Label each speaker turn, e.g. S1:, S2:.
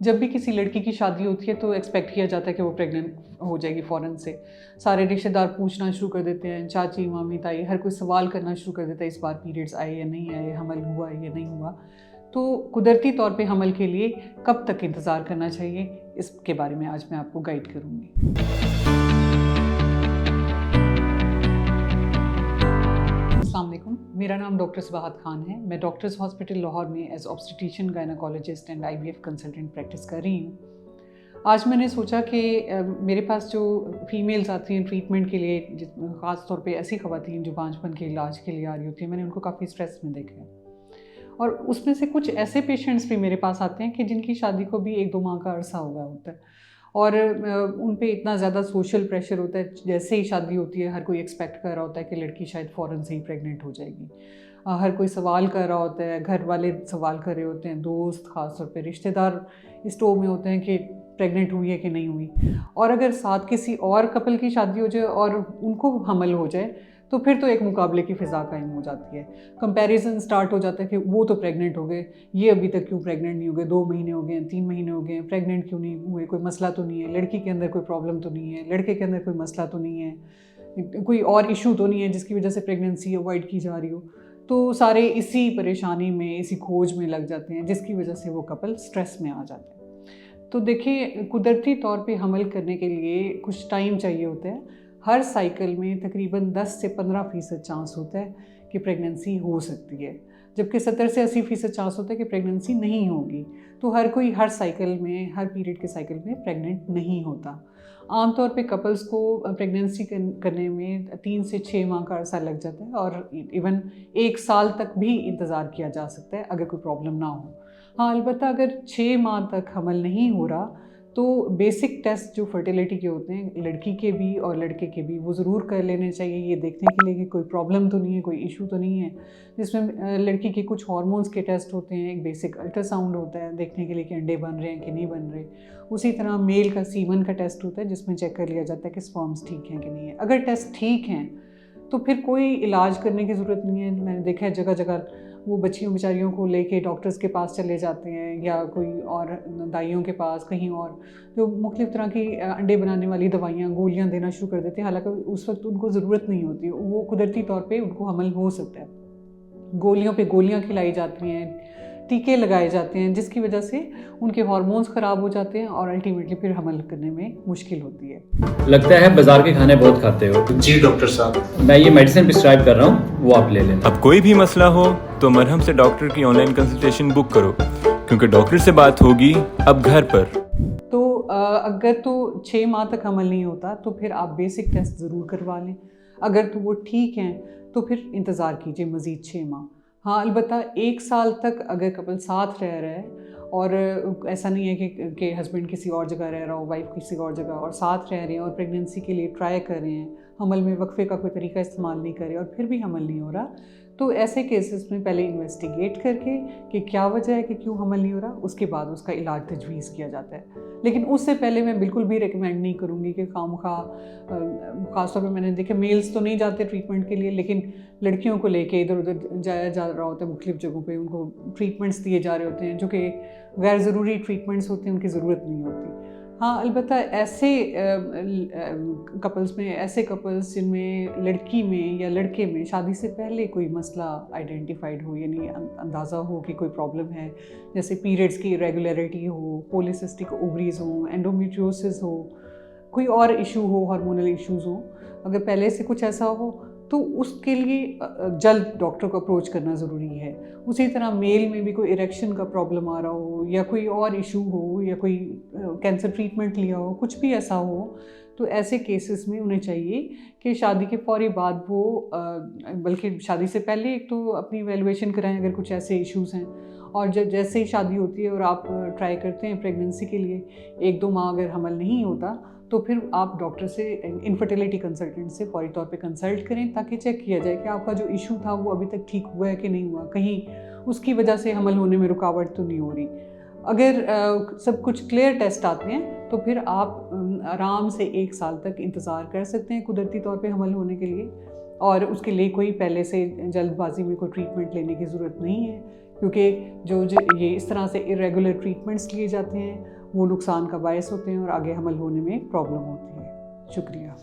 S1: जब भी किसी लड़की की शादी होती है तो एक्सपेक्ट किया जाता है कि वो प्रेग्नेंट हो जाएगी फ़ौरन से। सारे रिश्तेदार पूछना शुरू कर देते हैं, चाची, मामी, ताई, हर कोई सवाल करना शुरू कर देता है इस बार पीरियड्स आए या नहीं आए, हमल हुआ या नहीं हुआ। तो कुदरती तौर पे हमल के लिए कब तक इंतज़ार करना चाहिए, इसके बारे में आज मैं आपको गाइड करूँगी। अस्सलाम वालेकुम, मेरा नाम डॉक्टर सबाहत खान है। मैं डॉक्टर्स हॉस्पिटल लाहौर में as obstetrician, gynaecologist and IVF consultant practice कर रही हूँ। आज मैंने सोचा कि मेरे पास जो फीमेल्स आती हैं ट्रीटमेंट के लिए, ख़ास तौर पे ऐसी ख़वातीन जो बांझपन के इलाज के लिए आ रही होती हैं, मैंने उनको काफ़ी स्ट्रेस में देखा है। और उसमें से कुछ ऐसे पेशेंट्स भी मेरे पास आते हैं कि जिनकी शादी को भी 1-2 माह का अरसा हो गया होता है और उन पे इतना ज़्यादा सोशल प्रेशर होता है। जैसे ही शादी होती है हर कोई एक्सपेक्ट कर रहा होता है कि लड़की शायद फ़ौरन से ही प्रेग्नेंट हो जाएगी। हर कोई सवाल कर रहा होता है, घर वाले सवाल कर रहे होते हैं, दोस्त, ख़ास तौर पे रिश्तेदार इस टो में होते हैं कि प्रेग्नेंट हुई है कि नहीं हुई। और अगर साथ किसी और कपल की शादी हो जाए और उनको हमल हो जाए तो फिर तो एक मुकाबले की फ़िज़ा कायम हो जाती है। कंपैरिज़न स्टार्ट हो जाता है कि वो तो प्रेग्नेंट हो गए, ये अभी तक क्यों प्रेग्नेंट नहीं हो गए, 2 महीने हो गए हैं, 3 महीने हो गए हैं, प्रेग्नेंट क्यों नहीं हुए, कोई मसला तो नहीं है, लड़की के अंदर कोई प्रॉब्लम तो नहीं है, लड़के के अंदर कोई मसला तो नहीं है, कोई और इशू तो नहीं है जिसकी वजह से प्रेगनेंसी अवॉइड की जा रही हो। तो सारे इसी परेशानी में, इसी खोज में लग जाते हैं, जिसकी वजह से वो कपल स्ट्रेस में आ जाते हैं। तो देखिए, कुदरती तौर पे हमल करने के लिए कुछ टाइम चाहिए होता है। हर साइकिल में तकरीबन 10 से 15% चांस होता है कि प्रेगनेंसी हो सकती है, जबकि 70 से 80% चांस होता है कि प्रेगनेंसी नहीं होगी। तो हर कोई हर साइकिल में, हर पीरियड के साइकिल में प्रेग्नेंट नहीं होता। आमतौर पे कपल्स को प्रेगनेंसी करने में 3 से 6 माह का अरसा लग जाता है और इवन 1 साल तक भी इंतज़ार किया जा सकता है अगर कोई प्रॉब्लम ना हो। हाँ, अलबत्ता अगर 6 माह तक हमल नहीं हो रहा तो बेसिक टेस्ट जो फर्टिलिटी के होते हैं, लड़की के भी और लड़के के भी, वो ज़रूर कर लेने चाहिए, ये देखने के लिए कि कोई प्रॉब्लम तो नहीं है, कोई इशू तो नहीं है। जिसमें लड़की के कुछ हार्मोन्स के टेस्ट होते हैं, एक बेसिक अल्ट्रासाउंड होता है देखने के लिए कि अंडे बन रहे हैं कि नहीं बन रहे। उसी तरह मेल का सीमन का टेस्ट होता है जिसमें चेक कर लिया जाता है कि स्पर्म्स ठीक हैं कि नहीं है। अगर टेस्ट ठीक हैं तो फिर कोई इलाज करने की ज़रूरत नहीं है। मैंने देखा है जगह जगह वो बच्चियों बेचारियों को लेके डॉक्टर्स के पास चले जाते हैं या कोई और दाइयों के पास कहीं और, जो मुख्तलिफ़ तरह की अंडे बनाने वाली दवाइयाँ, गोलियाँ देना शुरू कर देते हैं, हालांकि उस वक्त उनको ज़रूरत नहीं होती। वो कुदरती तौर पे उनको हमल हो सकता है। गोलियों पे गोलियाँ खिलाई जाती हैं, टीके लगाए जाते हैं, जिसकी वजह से उनके हार्मोन्स ख़राब हो जाते हैं और अल्टीमेटली फिर हमल करने में मुश्किल होती है।
S2: लगता है बाजार के खाने बहुत खाते हो।
S3: जी डॉक्टर साहब,
S2: मैं ये मेडिसिन प्रिस्क्राइब कर रहा हूँ, वो आप ले लेना।
S4: अब कोई भी मसला हो तो मरहम से डॉक्टर की ऑनलाइन कंसल्टेशन बुक करो, क्योंकि डॉक्टर से बात होगी अब घर पर।
S1: तो अगर तो 6 माह तक हमल नहीं होता तो फिर आप बेसिक टेस्ट ज़रूर करवा लें। अगर तो वो ठीक हैं तो फिर इंतज़ार कीजिए मज़ीद 6 माह। हाँ, अलबत्ता 1 साल तक अगर कपल साथ रह रहा है और ऐसा नहीं है कि हस्बैंड किसी और जगह रह रहा हो, वाइफ किसी और जगह, और साथ रह रहे हैं और प्रेगनेंसी के लिए ट्राई कर रहे हैं, हमल में वक्फे का कोई तरीका इस्तेमाल नहीं कर रहे और फिर भी हमल नहीं हो रहा, तो ऐसे केसेस में पहले इन्वेस्टिगेट करके कि क्या वजह है कि क्यों हमल नहीं हो रहा, उसके बाद उसका इलाज तजवीज़ किया जाता है। लेकिन उससे पहले मैं बिल्कुल भी रिकमेंड नहीं करूँगी कि खामखा, ख़ासतौर पे मैंने देखा मेल्स तो नहीं जाते ट्रीटमेंट के लिए, लेकिन लड़कियों को लेके इधर उधर जाया जा रहा होता है, मुख्तलिफ़ जगहों पे उनको ट्रीटमेंट्स दिए जा रहे होते हैं जो कि गैर ज़रूरी ट्रीटमेंट्स होते हैं, उनकी ज़रूरत नहीं होती। हाँ, अलबत्ता ऐसे कपल्स में, ऐसे कपल्स जिनमें लड़की में या लड़के में शादी से पहले कोई मसला आइडेंटिफाइड हो, यानी अंदाज़ा हो कि कोई प्रॉब्लम है, जैसे पीरियड्स की इरेगुलरिटी हो, पॉलीसिस्टिक ओवरीज हो, एंडोमेट्रियोसिस हो, कोई और इशू हो, हार्मोनल इश्यूज़ हो, अगर पहले से कुछ ऐसा हो तो उसके लिए जल्द डॉक्टर को अप्रोच करना ज़रूरी है। उसी तरह मेल में भी कोई इरेक्शन का प्रॉब्लम आ रहा हो या कोई और इशू हो या कोई कैंसर ट्रीटमेंट लिया हो, कुछ भी ऐसा हो, तो ऐसे केसेस में उन्हें चाहिए कि शादी के फ़ौरी बाद वो बल्कि शादी से पहले एक तो अपनी इवैल्यूएशन कराएं अगर कुछ ऐसे इश्यूज़ हैं, और जब जैसे ही शादी होती है और आप ट्राई करते हैं प्रेगनेंसी के लिए, 1-2 माह अगर हमल नहीं होता तो फिर आप डॉक्टर से, इनफर्टिलिटी कंसल्टेंट से फ़ौरी तौर पे कंसल्ट करें ताकि चेक किया जाए कि आपका जो इशू था वो अभी तक ठीक हुआ है कि नहीं हुआ, कहीं उसकी वजह से हमल होने में रुकावट तो नहीं हो रही। अगर सब कुछ क्लियर टेस्ट आते हैं तो फिर आप आराम से 1 साल तक इंतज़ार कर सकते हैं कुदरती तौर पे हमल होने के लिए, और उसके लिए कोई पहले से जल्दबाजी में कोई ट्रीटमेंट लेने की ज़रूरत नहीं है, क्योंकि जो ये इस तरह से इरेगुलर ट्रीटमेंट्स लिए जाते हैं वो नुकसान का बायस होते हैं और आगे हमल होने में प्रॉब्लम होती है। शुक्रिया।